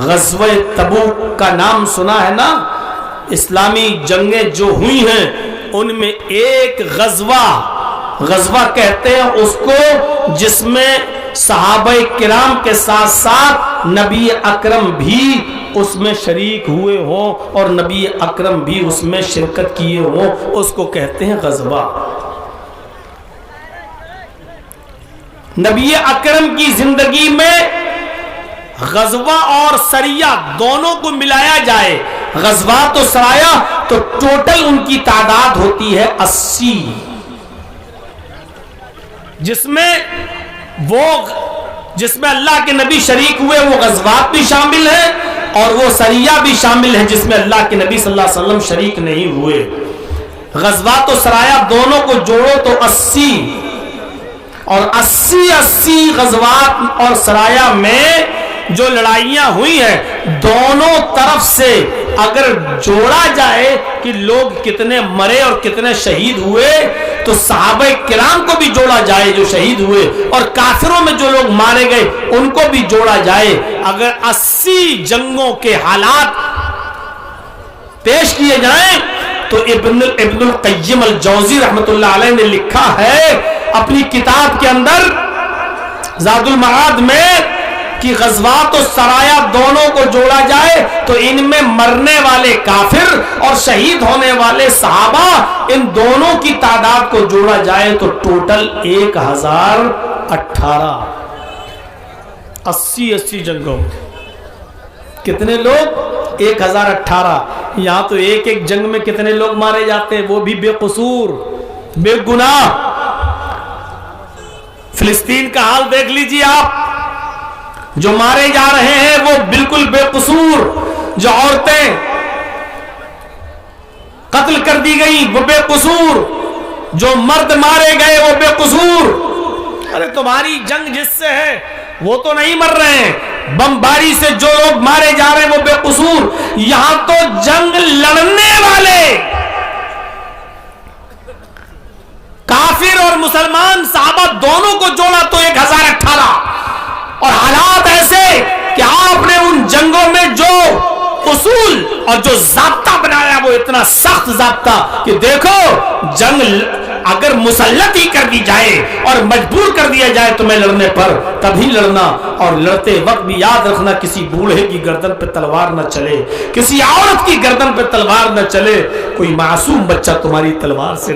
غزوہ تبوک کا نام سنا ہے نا؟ اسلامی جنگیں جو ہوئی ہیں ان میں ایک غزوہ کہتے ہیں اس کو جس میں صحابہ کرام کے ساتھ ساتھ نبی اکرم بھی اس میں شریک ہوئے ہوں اور نبی اکرم بھی اس میں شرکت کیے ہوں، اس کو کہتے ہیں غزوہ۔ نبی اکرم کی زندگی میں غزوہ اور سریہ دونوں کو ملایا جائے، غزوات و سرایہ، تو ٹوٹل ان کی تعداد ہوتی ہے 80، جس میں اللہ کے نبی شریک ہوئے وہ غزوات بھی شامل ہیں اور وہ سریہ بھی شامل ہیں جس میں اللہ کے نبی صلی اللہ علیہ وسلم شریک نہیں ہوئے۔ غزوات و سرایہ دونوں کو جوڑو تو 80، اور 80 غزوات اور سرایہ میں جو لڑائیاں ہوئی ہیں دونوں طرف سے اگر جوڑا جائے کہ لوگ کتنے مرے اور کتنے شہید ہوئے، تو صحابہ کرام کو بھی جوڑا جائے جو شہید ہوئے، اور کافروں میں جو لوگ مارے گئے ان کو بھی جوڑا جائے، اگر 80 جنگوں کے حالات پیش کیے جائیں تو ابن القیم الجوزی رحمۃ اللہ علیہ نے لکھا ہے اپنی کتاب کے اندر زاد المعاد میں کہ غزوات و سرایہ دونوں کو جوڑا جائے تو ان میں مرنے والے کافر اور شہید ہونے والے صحابہ ان دونوں کی تعداد کو جوڑا جائے تو ٹوٹل 1018، 80 جنگوں کتنے لوگ؟ 1018۔ یہاں تو ایک جنگ میں کتنے لوگ مارے جاتے ہیں، وہ بھی بے قصور بے گناہ۔ فلسطین کا حال دیکھ لیجیے آپ، جو مارے جا رہے ہیں وہ بالکل بے قصور، جو عورتیں قتل کر دی گئی وہ بے قصور، جو مرد مارے گئے وہ بے قصور۔ ارے تمہاری جنگ جس سے ہے وہ تو نہیں مر رہے ہیں، بمباری سے جو لوگ مارے جا رہے ہیں وہ بے قصور۔ یہاں تو جنگ لڑنے والے کافر اور مسلمان صحابہ دونوں کو جوڑا تو 1018، اور حالات ایسے کہ آپ نے ان جنگوں میں جو اصول اور جو ضابطہ بنایا وہ اتنا سخت ضابطہ کہ دیکھو جنگ اگر مسلط ہی کر دی جائے اور مجبور کر دیا جائے تمہیں لڑنے پر تبھی لڑنا، اور لڑتے وقت بھی یاد رکھنا کسی بوڑھے کی گردن پہ تلوار نہ چلے، کسی عورت کی گردن پہ تلوار نہ چلے، کوئی معصوم بچہ تمہاری تلوار سے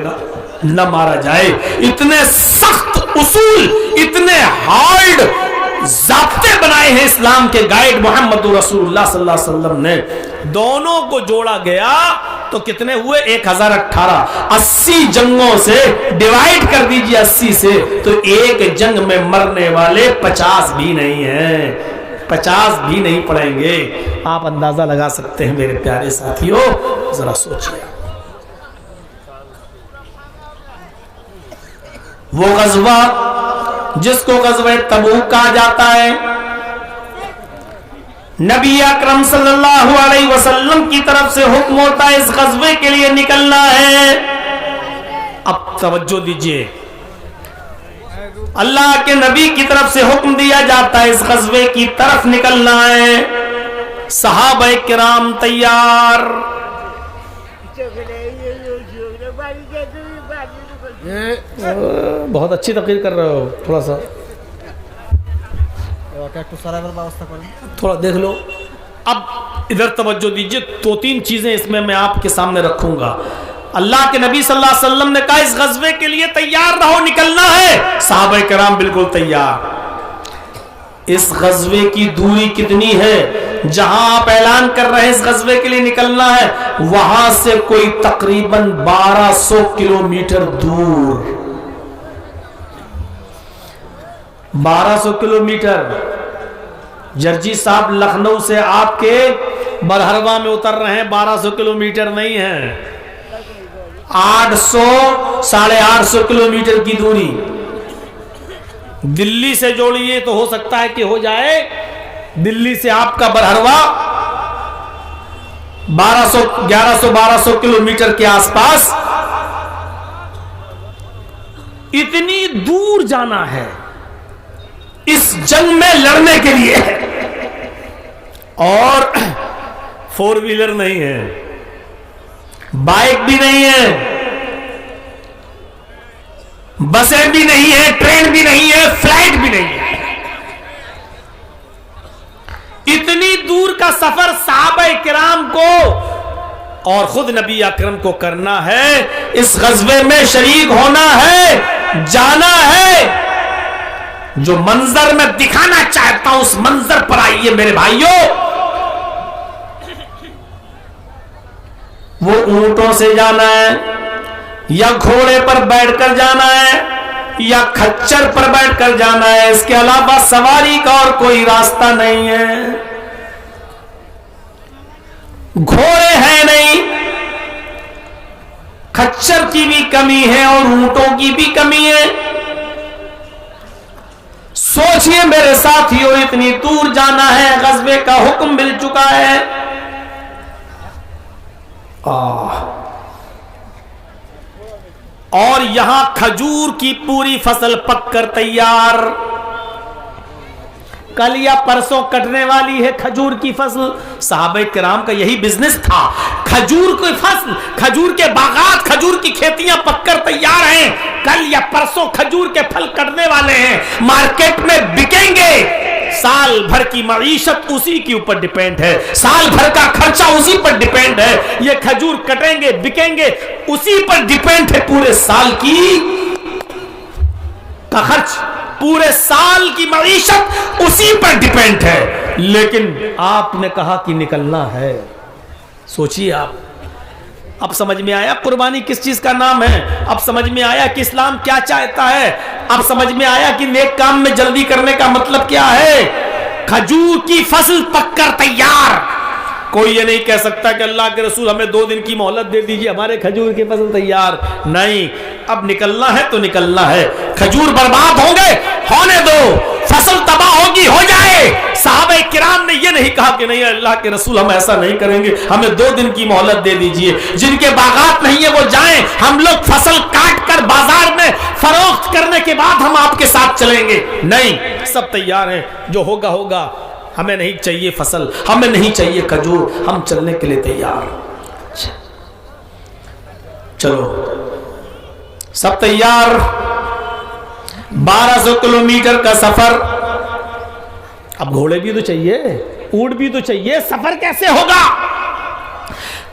نہ مارا جائے۔ اتنے سخت اصول، اتنے ہارڈ ضابطے بنائے ہیں اسلام کے گائیڈ محمد رسول اللہ صلی اللہ علیہ وسلم نے۔ دونوں کو جوڑا گیا تو کتنے ہوئے؟ 1018۔ 80 جنگوں سے ڈیوائیڈ کر دیجئے 80 سے تو ایک جنگ میں مرنے والے 50 بھی نہیں ہیں، 50 بھی نہیں پڑیں گے۔ آپ اندازہ لگا سکتے ہیں میرے پیارے ساتھیوں، ذرا سوچئے۔ وہ غزوہ جس کو غزوہ تبوک کہا جاتا ہے، نبی اکرم صلی اللہ علیہ وسلم کی طرف سے حکم ہوتا ہے اس غزوے کے لیے نکلنا ہے۔ اب توجہ دیجئے، اللہ کے نبی کی طرف سے حکم دیا جاتا ہے اس غزوے کی طرف نکلنا ہے، صحابہ کرام تیار۔ بہت اچھی تقریر کر رہے ہو، تھوڑا سا تھوڑا دیکھ لو۔ اب ادھر توجہ دیجئے، 2-3 چیزیں اس میں آپ کے سامنے رکھوں گا۔ اللہ کے نبی صلی اللہ علیہ وسلم نے کہا اس غزوے کے لیے تیار رہو، نکلنا ہے۔ صحابہ کرام بالکل تیار۔ اس غزوے کی دوری کتنی ہے؟ جہاں آپ اعلان کر رہے ہیں اس غزوے کے لیے نکلنا ہے، وہاں سے کوئی تقریباً 1200 کلومیٹر دور، 1200 کلومیٹر۔ جرجی صاحب لکھنؤ سے آپ کے برہروا میں اتر رہے ہیں، 1200 کلومیٹر نہیں ہے، 800 850 کلومیٹر کی دوری۔ دلی سے جوڑیے تو ہو سکتا ہے کہ ہو جائے، دلی سے آپ کا برہروا 1100-1200 کلومیٹر کے آس پاس۔ اتنی دور جانا ہے اس جنگ میں لڑنے کے لیے، اور فور ویلر نہیں ہے, بائک بھی نہیں ہے, بسیں بھی نہیں ہے, ٹرین بھی نہیں ہے, فلائٹ بھی نہیں ہے. اتنی دور کا سفر صحابہ کرام کو اور خود نبی اکرم کو کرنا ہے, اس غزوے میں شریک ہونا ہے, جانا ہے. جو منظر میں دکھانا چاہتا ہوں اس منظر پر آئیے میرے بھائیوں. وہ اونٹوں سے جانا ہے, یا گھوڑے پر بیٹھ کر جانا ہے, یا کھچر پر بیٹھ کر جانا ہے, اس کے علاوہ سواری کا اور کوئی راستہ نہیں ہے. گھوڑے ہیں نہیں, کھچر کی بھی کمی ہے اور اونٹوں کی بھی کمی ہے. سوچئے میرے ساتھیوں, اتنی دور جانا ہے, غزوے کا حکم مل چکا ہے. اور یہاں کھجور کی پوری فصل پک کر تیار, کل یا پرسوں کٹنے والی ہے کھجور کی فصل. صحابہ کرام کا یہی بزنس تھا, کھجور کی فصل, کھجور کے باغات, کھجور کی کھیتیاں پک کر تیار ہیں, کل یا پرسوں کھجور کے پھل کٹنے والے ہیں, مارکیٹ میں بکیں گے. سال بھر کی معیشت اسی کے اوپر ڈیپینڈ ہے, سال بھر کا خرچہ اسی پر ڈیپینڈ ہے. یہ کھجور کٹیں گے, بکیں گے, اسی پر ڈیپینڈ ہے. پورے سال کی کا خرچ, پورے سال کی معیشت اسی پر ڈیپینڈ ہے. لیکن آپ نے کہا کہ نکلنا ہے. سوچیے آپ, اب سمجھ میں آیا قربانی کس چیز کا نام ہے, اب سمجھ میں آیا کہ اسلام کیا چاہتا ہے, اب سمجھ میں آیا کہ نیک کام میں جلدی کرنے کا مطلب کیا ہے. کھجور کی فصل پک کر تیار. کوئی یہ نہیں کہہ سکتا کہ اللہ کے رسول ہمیں 2 دن کی مہلت دے دیجئے, ہمارے کھجور کی فصل تیار نہیں. اب نکلنا ہے تو نکلنا ہے. کھجور برباد ہوں گے, ہونے دو, فصل تباہ ہوگی, ہو جائے. صحابہ کرام نے یہ نہیں کہا کہ نہیں اللہ کے رسول ہم ایسا نہیں کریں گے, ہمیں 2 دن کی مہلت دے دیجئے. جن کے باغات نہیں ہے وہ جائیں, ہم لوگ فصل کاٹ کر بازار میں فروخت کرنے کے بعد ہم آپ کے ساتھ چلیں گے. نہیں, سب تیار ہیں, جو ہوگا ہوگا, ہمیں نہیں چاہیے فصل, ہمیں نہیں چاہیے کھجور, ہم چلنے کے لیے تیار. چلو سب تیار. 1200 کلومیٹر کا سفر. اب گھوڑے بھی تو چاہیے, اونٹ بھی تو چاہیے, سفر کیسے ہوگا؟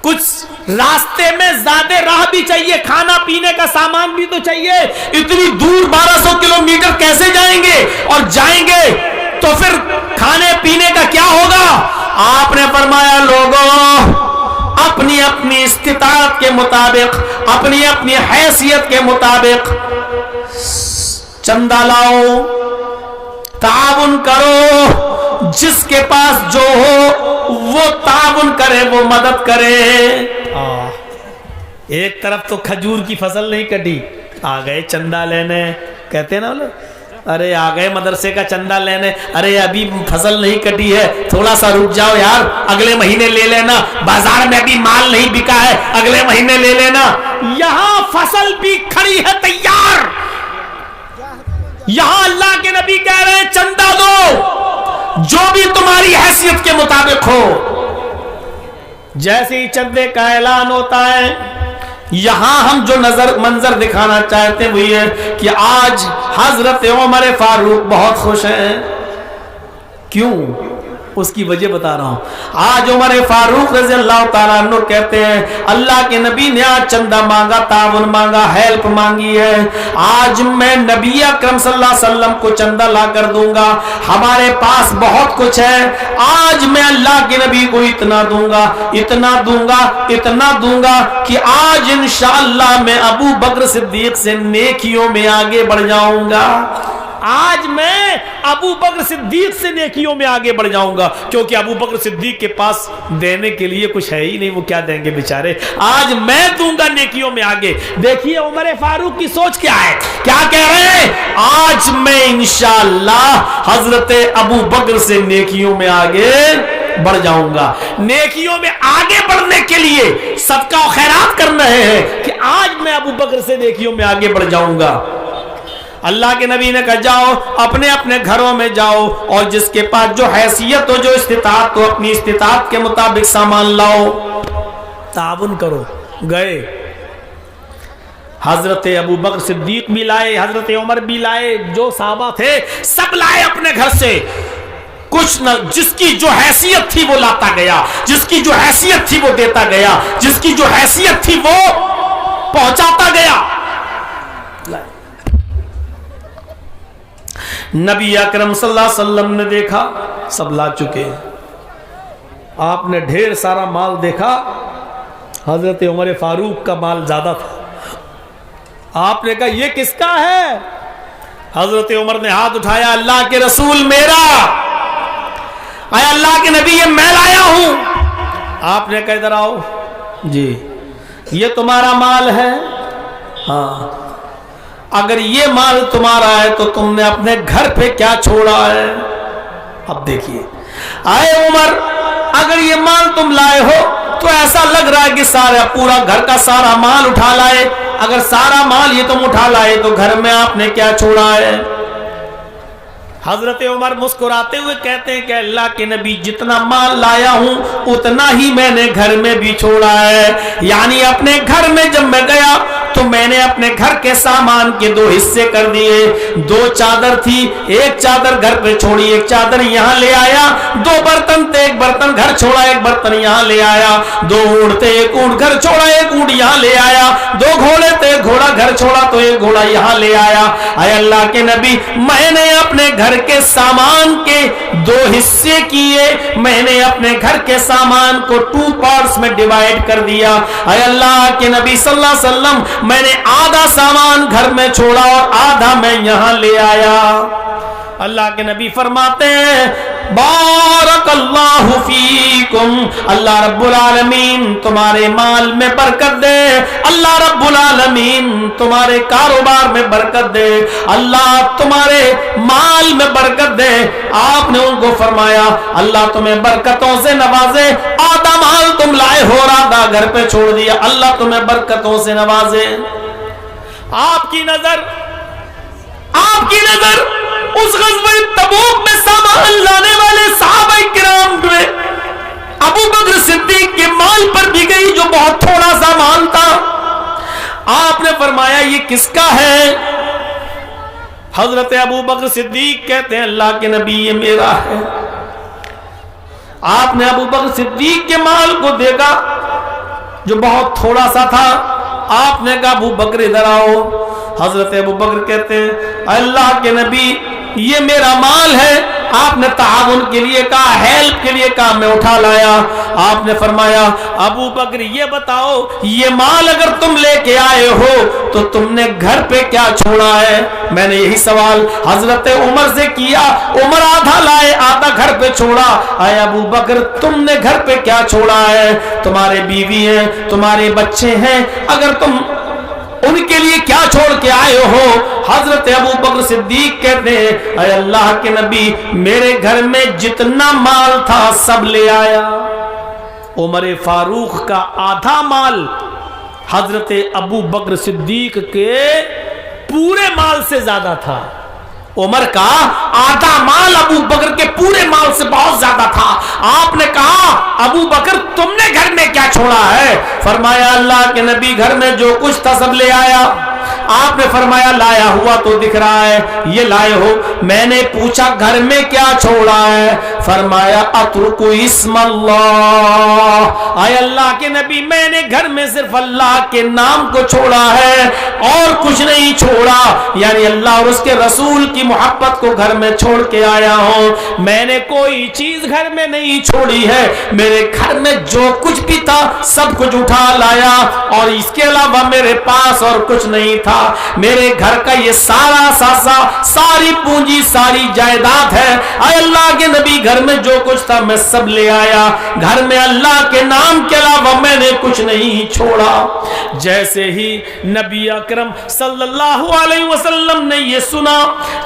کچھ راستے میں زیادہ راہ بھی چاہیے, کھانا پینے کا سامان بھی تو چاہیے. اتنی دور 1200 کلومیٹر کیسے جائیں گے؟ اور جائیں گے تو پھر کھانے پینے کا کیا ہوگا؟ آپ نے فرمایا لوگوں, اپنی اپنی استطاعت کے مطابق, اپنی اپنی حیثیت کے مطابق چندہ لاؤ, تعاون کرو. جس کے پاس جو ہو وہ تعاون کرے, وہ مدد کرے. ایک طرف تو کھجور کی فصل نہیں کٹی, آ گئے چندہ لینے. کہتے ہیں نا ارے آ گئے مدرسے کا چندہ لینے, ارے ابھی فصل نہیں کٹی ہے, تھوڑا سا رک جاؤ یار, اگلے مہینے لے لینا, بازار میں ابھی مال نہیں بکا ہے, اگلے مہینے لے لینا. یہاں فصل بھی کھڑی ہے تیار. یہاں اللہ کے نبی کہہ رہے ہیں چندہ دو, جو بھی تمہاری حیثیت کے مطابق ہو. جیسے ہی چندے کا اعلان ہوتا ہے, یہاں ہم جو منظر دکھانا چاہتے ہیں وہ یہ ہے کہ آج حضرت عمر فاروق بہت خوش ہیں. کیوں؟ اس کی وجہ بتا رہا ہوں. آج عمر فاروق رضی اللہ تعالیٰ عنہ کہتے ہیں اللہ کے نبی نے آج چندہ مانگا, تعاون مانگا, ہیلپ مانگی ہے. آج میں نبی اکرم صلی اللہ علیہ وسلم کو چندہ لا کر دوں گا, ہمارے پاس بہت کچھ ہے. آج میں اللہ کے نبی کو اتنا دوں گا, اتنا دوں گا, اتنا دوں گا کہ آج انشاءاللہ میں ابو بکر صدیق سے نیکیوں میں آگے بڑھ جاؤں گا. آج میں ابو بکر صدیق سے نیکیوں میں آگے بڑھ جاؤں گا, کیونکہ ابو بکر صدیق کے پاس دینے کے لیے کچھ ہے ہی نہیں, وہ کیا دیں گے بیچارے. آج میں دوں گا نیکیوں میں آگے. دیکھیے عمر فاروق کی سوچ کیا ہے, کیا کہہ رہے ہیں, آج میں انشاءاللہ حضرت ابو بکر سے نیکیوں میں آگے بڑھ جاؤں گا. نیکیوں میں آگے بڑھنے کے لیے صدقہ و خیرات کر رہے ہیں کہ آج میں ابو بکر سے نیکیوں میں آگے بڑھ جاؤں گا. اللہ کے نبی نے کہا جاؤ اپنے اپنے گھروں میں جاؤ اور جس کے پاس جو حیثیت ہو جو استطاعت ہو اپنی استطاعت کے مطابق سامان لاؤ، تعاون کرو۔ گئے حضرت ابو بکر صدیق بھی لائے، حضرت عمر بھی لائے، جو صحابہ تھے سب لائے اپنے گھر سے، کچھ نہ جس کی جو حیثیت تھی وہ لاتا گیا، جس کی جو حیثیت تھی وہ دیتا گیا، جس کی جو حیثیت تھی وہ پہنچاتا گیا۔ نبی اکرم صلی اللہ علیہ وسلم نے دیکھا سب لا چکے، آپ نے ڈھیر سارا مال دیکھا، حضرت عمر فاروق کا مال زیادہ تھا، آپ نے کہا یہ کس کا ہے؟ حضرت عمر نے ہاتھ اٹھایا، اللہ کے رسول میرا، اے اللہ کے نبی یہ میں لایا ہوں۔ آپ نے کہا ادھر آؤ، جی یہ تمہارا مال ہے؟ ہاں۔ اگر یہ مال تمہارا ہے تو تم نے اپنے گھر پہ کیا چھوڑا ہے؟ اب دیکھیے، اے عمر اگر یہ مال تم لائے ہو تو ایسا لگ رہا ہے کہ سارا پورا گھر کا سارا مال اٹھا لائے، اگر سارا مال یہ تم اٹھا لائے تو گھر میں آپ نے کیا چھوڑا ہے؟ حضرت عمر مسکراتے ہوئے کہتے ہیں کہ اللہ کے نبی جتنا مال لایا ہوں اتنا ہی میں نے گھر میں بھی چھوڑا ہے، یعنی اپنے گھر میں جب میں گیا تو میں نے اپنے گھر کے سامان کے دو حصے کر دیے، دو چادر تھی، ایک چادر گھر پہ چھوڑی، ایک چادر یہاں لے آیا، دو برتن تھے، ایک برتن گھر چھوڑا، ایک برتن یہاں لے آیا، دو اونٹ تھے، ایک اونٹ گھر چھوڑا، ایک اونٹ یہاں لے آیا، دو گھوڑے تھے، گھوڑا گھر چھوڑا تو ایک گھوڑا یہاں لے آیا۔ اے اللہ کے نبی میں نے اپنے گھر کے سامان کے دو حصے کیے، میں نے اپنے گھر کے سامان کو 2 پارٹس میں ڈیوائیڈ کر دیا۔ اے اللہ کے نبی صلی اللہ علیہ وسلم میں نے آدھا سامان گھر میں چھوڑا اور آدھا میں یہاں لے آیا۔ اللہ کے نبی فرماتے ہیں بارک اللہ فیکم، اللہ رب العالمین تمہارے مال میں برکت دے، اللہ رب العالمین تمہارے کاروبار میں برکت دے، اللہ تمہارے مال میں برکت دے۔ آپ نے ان کو فرمایا اللہ تمہیں برکتوں سے نوازے، آدھا مال تم لائے ہو اور آدھا گھر پہ چھوڑ دیا، اللہ تمہیں برکتوں سے نوازے۔ آپ کی نظر اس غزوہ تبوک میں سامان لانے والے صحابہ کرام میں ابو بکر صدیق کے مال پر بھی گئی جو بہت تھوڑا سا مال تھا۔ آپ نے فرمایا یہ کس کا ہے؟ حضرت ابو بکر صدیق کہتے ہیں اللہ کے نبی یہ میرا ہے۔ آپ نے ابو بکر صدیق کے مال کو دیکھا جو بہت تھوڑا سا تھا، آپ نے کہا ابو بکر ادھر آؤ۔ حضرت ابو بکر کہتے ہیں اللہ کے نبی یہ میرا مال ہے، آپ نے تعاون کے لیے کہا، ہیلپ کے لیے کہا، میں اٹھا لایا۔ آپ نے فرمایا ابو بکر یہ بتاؤ یہ مال اگر تم لے کے آئے ہو تو تم نے گھر پہ کیا چھوڑا ہے؟ میں نے یہی سوال حضرت عمر سے کیا، عمر آدھا لائے آدھا گھر پہ چھوڑا، اے ابو بکر تم نے گھر پہ کیا چھوڑا ہے؟ تمہارے بیوی ہیں، تمہارے بچے ہیں، اگر تم ان کے لیے کیا چھوڑ کے آئے ہو؟ حضرت ابو بکر صدیق کہتے ہیں اے اللہ کے نبی میرے گھر میں جتنا مال تھا سب لے آیا۔ عمر فاروق کا آدھا مال حضرت ابو بکر صدیق کے پورے مال سے زیادہ تھا، عمر کا آدھا مال ابو بکر کے پورے مال سے بہت زیادہ تھا۔ آپ نے کہا ابو بکر تم نے گھر میں کیا چھوڑا ہے؟ فرمایا اللہ کے نبی گھر میں جو کچھ تھا سب لے آیا۔ آپ نے فرمایا لایا ہوا تو دکھ رہا ہے، یہ لائے ہو؟ میں نے پوچھا گھر میں کیا چھوڑا ہے؟ فرمایا اترک اسم اللہ، اے اللہ کے نبی میں نے گھر میں صرف اللہ کے نام کو چھوڑا ہے اور کچھ نہیں چھوڑا، یعنی اللہ اور اس کے رسول کی محبت کو گھر میں چھوڑ کے آیا ہوں، میں نے کوئی چیز گھر میں نہیں چھوڑی ہے، میرے گھر میں جو کچھ بھی تھا سب کچھ اٹھا لایا اور اس کے علاوہ میرے پاس اور کچھ نہیں تھا۔ میرے گھر کا یہ سارا ساسا ساری پونجی ساری جائیداد ہے، اے اللہ کے نبی گھر میں جو کچھ تھا میں سب لے آیا، گھر میں اللہ کے نام کے علاوہ میں نے کچھ نہیں چھوڑا۔ جیسے ہی نبی اکرم صلی اللہ علیہ وسلم نے یہ سنا،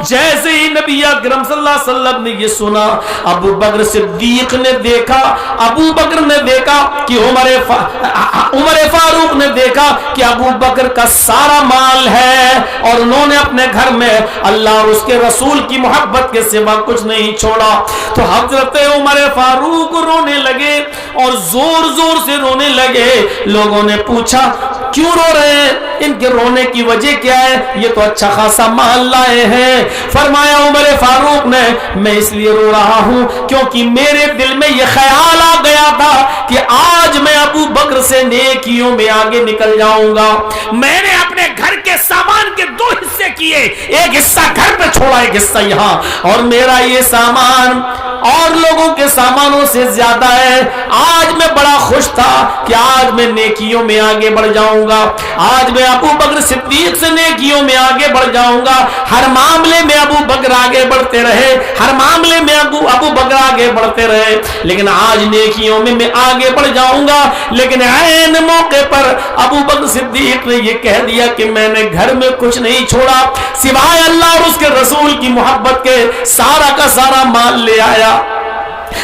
جیسے ہی نبی اکرم صلی اللہ علیہ وسلم نے یہ سنا، ابو بکر صدیق نے دیکھا، ابو بکر نے دیکھا کہ عمر فاروق نے دیکھا کہ ابو بکر کا سارا مال ہے اور انہوں نے اپنے گھر میں اللہ اور اس کے رسول کی محبت کے سوا کچھ نہیں چھوڑا۔ تو حضرت عمر فاروق رونے لگے اور زور زور سے رونے لگے۔ لوگوں نے پوچھا کیوں رو رہے ہیں، ان کے رونے کی وجہ کیا ہے، یہ تو اچھا خاصا مال لائے ہیں۔ فرمایا عمر فاروق نے میں اس لیے رو رہا ہوں کیونکہ میرے دل میں یہ خیال آ گیا تھا کہ آج میں ابو بکر سے نیکیوں میں آگے نکل جاؤں گا۔ میں نے اپنے گھر کے سامان کے دو حصے کیے، ایک حصہ گھر پہ چھوڑا، ایک حصہ یہاں، اور میرا یہ سامان اور لوگوں کے سامانوں سے زیادہ ہے۔ آج میں بڑا خوش تھا کہ آج میں نیکیوں میں آگے بڑھ جاؤں گا، آج میں ابو بکر صدیق سے نیکیوں میں آگے بڑھ جاؤں گا۔ ہر معاملے میں ابو بکر آگے بڑھتے رہے، ہر معاملے میں ابو بکر آگے بڑھتے رہے، لیکن آج نیکیوں میں میں آگے بڑھ جاؤں گا۔ لیکن عین موقع پر ابو بکر صدیق نے یہ کہہ دیا کہ میں نے گھر میں کچھ نہیں چھوڑا سوائے اللہ اور اس کے رسول کی محبت کے، سارا کا سارا مال لے آیا۔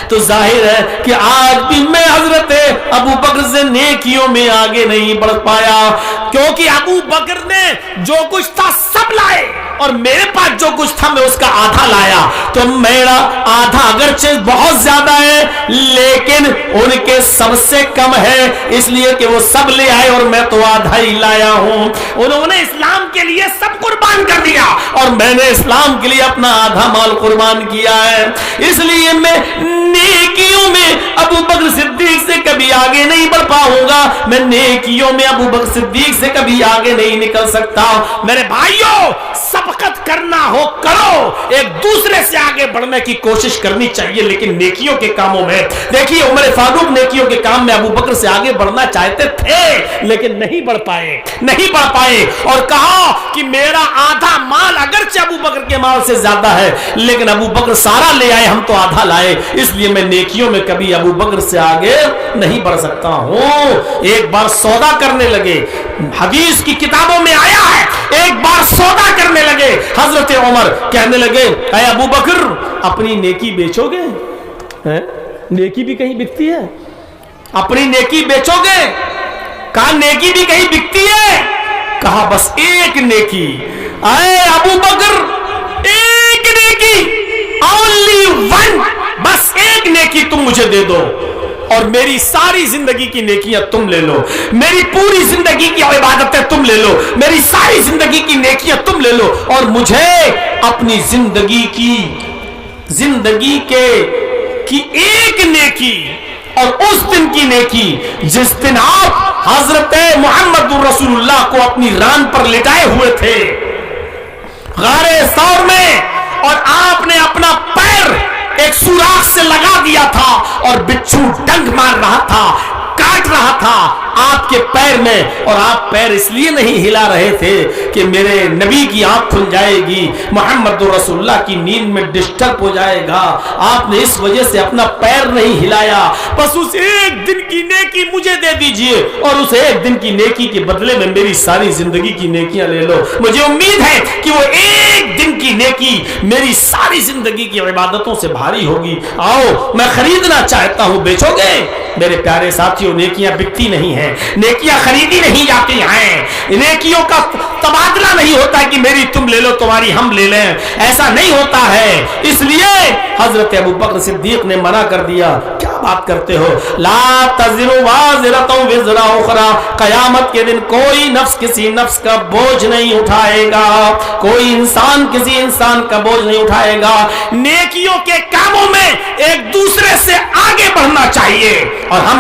تو ظاہر ہے کہ آج بھی میں حضرت ابو بکر سے نیکیوں میں آگے نہیں بڑھ پایا، کیونکہ ابو بکر نے جو کچھ تھا سب لائے اور میرے پاس جو کچھ تھا میں اس کا آدھا لایا۔ تو میرا آدھا اگرچہ بہت زیادہ ہے لیکن ان کے سب سے کم ہے، اس لیے کہ وہ سب لے آئے اور میں تو آدھا ہی لایا ہوں۔ انہوں نے اسلام کے لیے سب قربان کر دیا اور میں نے اسلام کے لیے اپنا آدھا مال قربان کیا ہے، اس لیے میں نیکیوں میں ابو بکر صدیق سے کبھی آگے نہیں بڑھ پاؤں گا، میں نیکیوں میں ابو بکر صدیق سے کبھی آگے نہیں نکل سکتا۔ میرے بھائیوں، سبقت کرنا ہو کرو، ایک دوسرے سے آگے بڑھنے کی کوشش کرنی چاہیے، لیکن نیکیوں کے کاموں میں دیکھیے عمر فاروق نیکیوں کے کام میں ابو بکر سے آگے بڑھنا چاہتے تھے لیکن نہیں بڑھ پائے اور کہا کہ میرا آدھا مال اگرچہ ابو بکر کے مال سے زیادہ ہے لیکن ابو بکر سارا لے آئے، ہم تو آدھا لائے، اس لیے میں نیکیوں میں کبھی ابو بکر سے آگے نہیں بڑھ سکتا ہوں۔ ایک بار سودا کرنے لگے، حدیث کی کتابوں میں آیا ہے، ایک بار سودا کرنے لگے، حضرت عمر کہنے لگے اے ابو بکر اپنی نیکی بیچو گے؟ نیکی بھی کہیں بکتی ہے؟ اپنی نیکی بیچو گے؟ کہا نیکی بھی کہیں بکتی ہے؟ کہا بس ایک نیکی، اے ابو بکر ایک نیکی، only one، بس ایک نیکی تم مجھے دے دو اور میری ساری زندگی کی نیکیاں تم لے لو، میری پوری زندگی کی عبادتیں تم لے لو، میری ساری زندگی کی نیکیاں تم لے لو اور مجھے اپنی زندگی کی ایک نیکی اور اس دن کی نیکی جس دن آپ حضرت محمد رسول اللہ کو اپنی ران پر لٹائے ہوئے تھے غار ثور میں، اور آپ نے اپنا پیر ایک سوراخ سے لگا دیا تھا اور بچھو ڈنگ مار رہا تھا، کاٹ رہا تھا آپ کے پیر میں، اور آپ پیر اس لیے نہیں ہلا رہے تھے کہ میرے نبی کی آنکھ کھل جائے گی، محمد رسول اللہ کی نیند میں ڈسٹرب ہو جائے گا، آپ نے اس وجہ سے اپنا پیر نہیں ہلایا۔ بس اس ایک دن کی نیکی مجھے دے دیجئے اور اس ایک دن کی نیکی کے بدلے میں میری ساری زندگی کی نیکیاں لے لو، مجھے امید ہے کہ وہ ایک دن کی نیکی میری ساری زندگی کی عبادتوں سے بھاری ہوگی۔ آؤ میں خریدنا چاہتا ہوں، بیچو گے؟ میرے پیارے ساتھیوں، نیکیاں بکتی نہیں ہیں، نیکیاں خریدی نہیں جاتی ہیں، نیکیوں کا تبادلہ نہیں ہوتا کہ میری تم لے لو تمہاری ہم لے لیں، ایسا نہیں ہوتا ہے۔ اس لیے حضرت ابو بکر صدیق نے منع کر دیا، کیا بات کرتے ہو، لا تزر وازرۃ وزر اخری، قیامت کے دن کوئی نفس کسی نفس کا بوجھ نہیں اٹھائے گا، کوئی انسان کسی انسان کا بوجھ نہیں اٹھائے گا۔ نیکیوں کے کاموں میں ایک دوسرے سے آگے بڑھنا چاہیے اور ہم